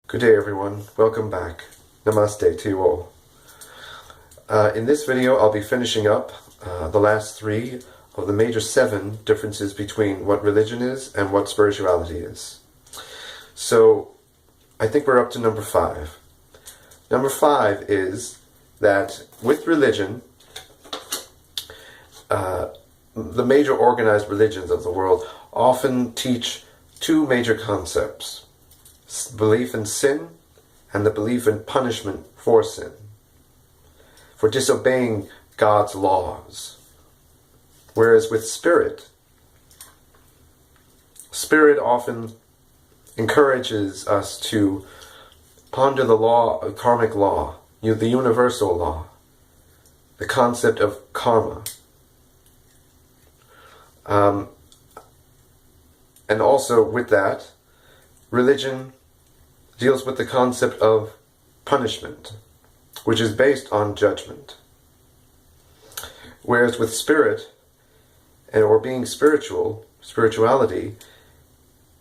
Good day everyone, welcome back. Namaste to you all. In this video I'll be finishing up the last 3 of the major 7 differences between what religion is and what spirituality is. So I think we're up to number 5. Number 5 is that with religion, the major organized religions of the world often teach 2 major concepts: belief in sin and the belief in punishment for sin, for disobeying God's laws. Whereas with spirit often encourages us to ponder the law, karmic law, the universal law, the concept of karma. And also with that, religion deals with the concept of punishment, which is based on judgment. Whereas with spirit, or being spirituality,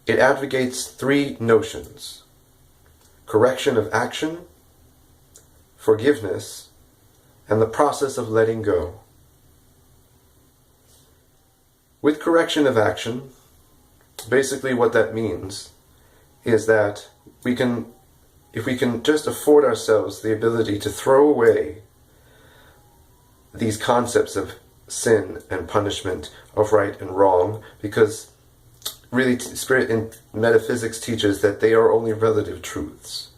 it advocates 3 notions: correction of action, forgiveness, and the process of letting go. With correction of action, basically what that means is that if we can just afford ourselves the ability to throw away these concepts of sin and punishment, of right and wrong, because really spirit in metaphysics teaches that they are only relative truths,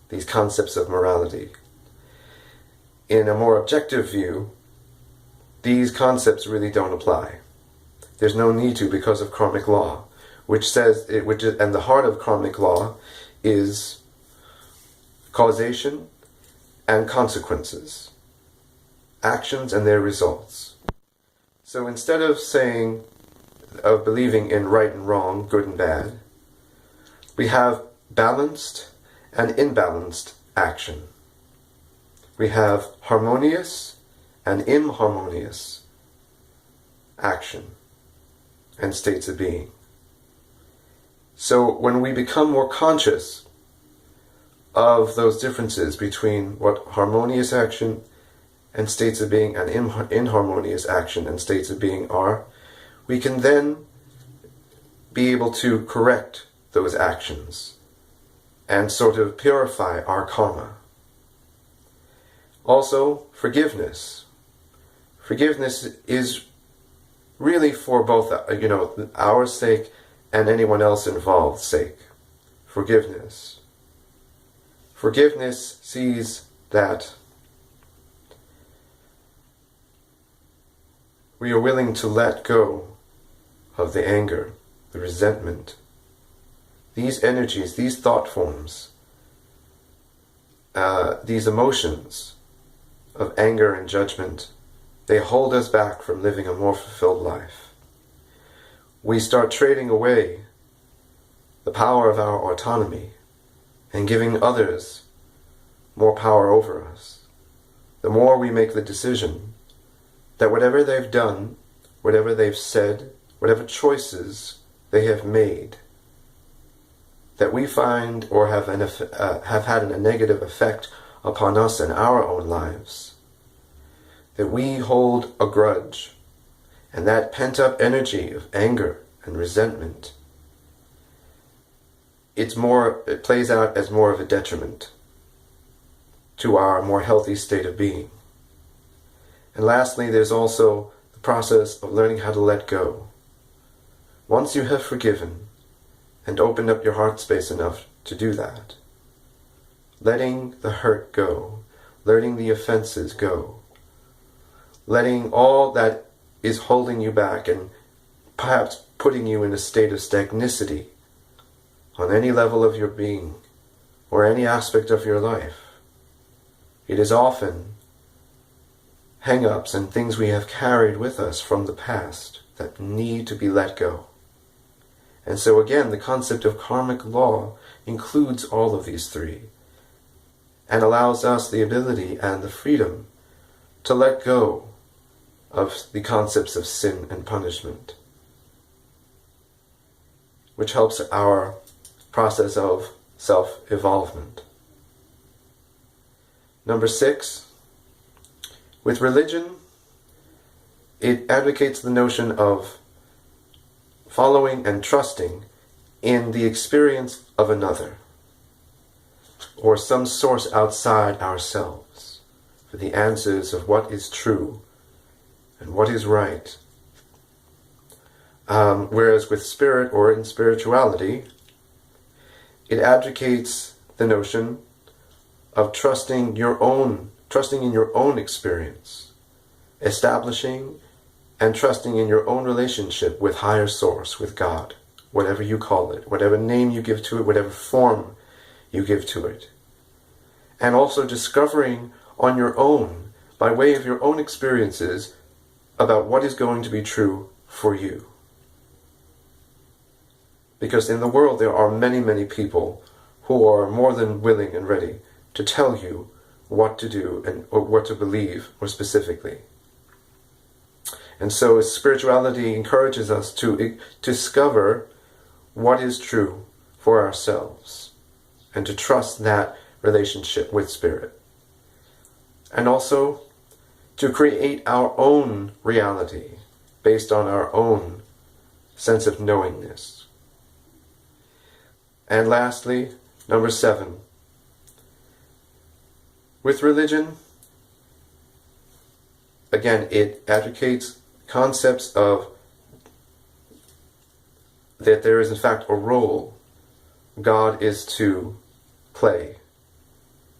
these concepts of morality. In a more objective view, these concepts really don't apply. There's no need to, because of karmic law, and the heart of karmic law is causation and consequences, actions and their results. So instead of believing in right and wrong, good and bad, we have balanced and imbalanced action. We have harmonious and inharmonious action and states of being. So when we become more conscious of those differences between what harmonious action and states of being and inharmonious action and states of being are, we can then be able to correct those actions and sort of purify our karma. Also, forgiveness. Forgiveness is really for both, our sake and anyone else involved's sake. Forgiveness. Forgiveness sees that we are willing to let go of the anger, the resentment, these energies, these thought forms, these emotions of anger and judgment. They hold us back from living a more fulfilled life. We start trading away the power of our autonomy and giving others more power over us. The more we make the decision that whatever they've done, whatever they've said, whatever choices they have made, that we find or have had a negative effect upon us and our own lives, that we hold a grudge, and that pent-up energy of anger and resentment, it plays out as more of a detriment to our more healthy state of being. And lastly, there's also the process of learning how to let go. Once you have forgiven and opened up your heart space enough to do that, letting the hurt go, letting the offenses go, letting all that is holding you back and perhaps putting you in a state of stagnicity on any level of your being or any aspect of your life. It is often hang-ups and things we have carried with us from the past that need to be let go. And so again, the concept of karmic law includes all of these 3 and allows us the ability and the freedom to let go of the concepts of sin and punishment, which helps our process of self-evolvement. Number 6, with religion, it advocates the notion of following and trusting in the experience of another, or some source outside ourselves, for the answers of what is true and what is right. Whereas with spirit, or in spirituality, it advocates the notion of trusting in your own experience, establishing and trusting in your own relationship with higher source, with God, whatever you call it, whatever name you give to it, whatever form you give to it. And also discovering on your own, by way of your own experiences, about what is going to be true for you. Because in the world there are many, many people who are more than willing and ready to tell you what to do and or what to believe more specifically. And so spirituality encourages us to discover what is true for ourselves and to trust that relationship with spirit. And also to create our own reality based on our own sense of knowingness. And lastly, number 7, with religion, again, it advocates concepts of that there is in fact a role God is to play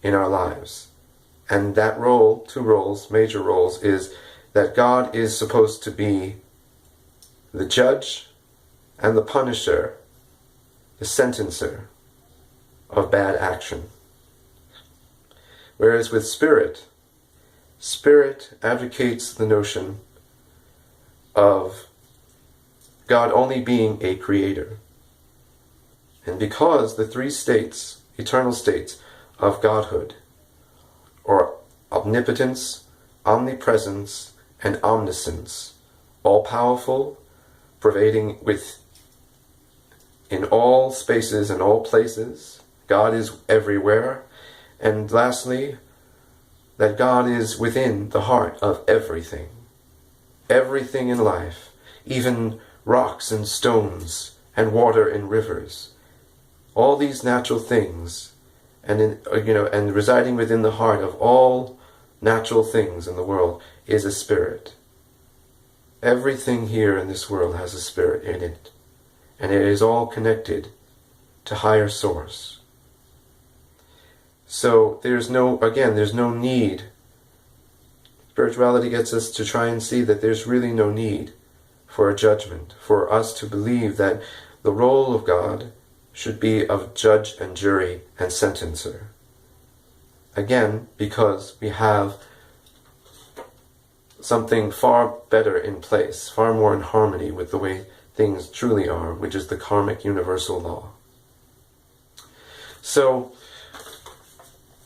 in our lives. And that role, 2 roles, major roles, is that God is supposed to be the judge and the punisher, the sentencer of bad action. Whereas with spirit advocates the notion of God only being a creator. And because the 3 states, eternal states of Godhood, or omnipotence, omnipresence, and omniscience, all-powerful, pervading in all spaces and all places, God is everywhere. And lastly, that God is within the heart of everything. Everything in life, even rocks and stones and water and rivers. All these natural things, and residing within the heart of all natural things in the world is a spirit. Everything here in this world has a spirit in it, and it is all connected to higher source. So there's no need. Spirituality gets us to try and see that there's really no need for a judgment, for us to believe that the role of God should be of judge and jury and sentencer. Again, because we have something far better in place, far more in harmony with the way things truly are, which is the karmic universal law. So,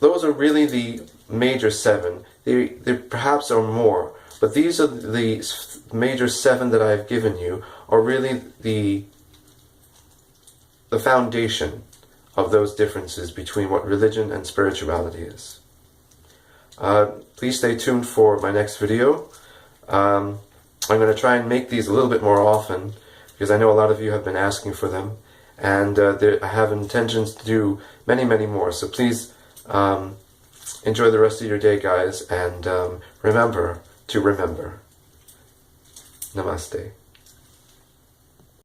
those are really the major 7. There perhaps are more, but these are the major 7 that I've given you are really the foundation of those differences between what religion and spirituality is. Please stay tuned for my next video. I'm going to try and make these a little bit more often, because I know a lot of you have been asking for them, and I have intentions to do many, many more. So please enjoy the rest of your day, guys, and remember to remember. Namaste.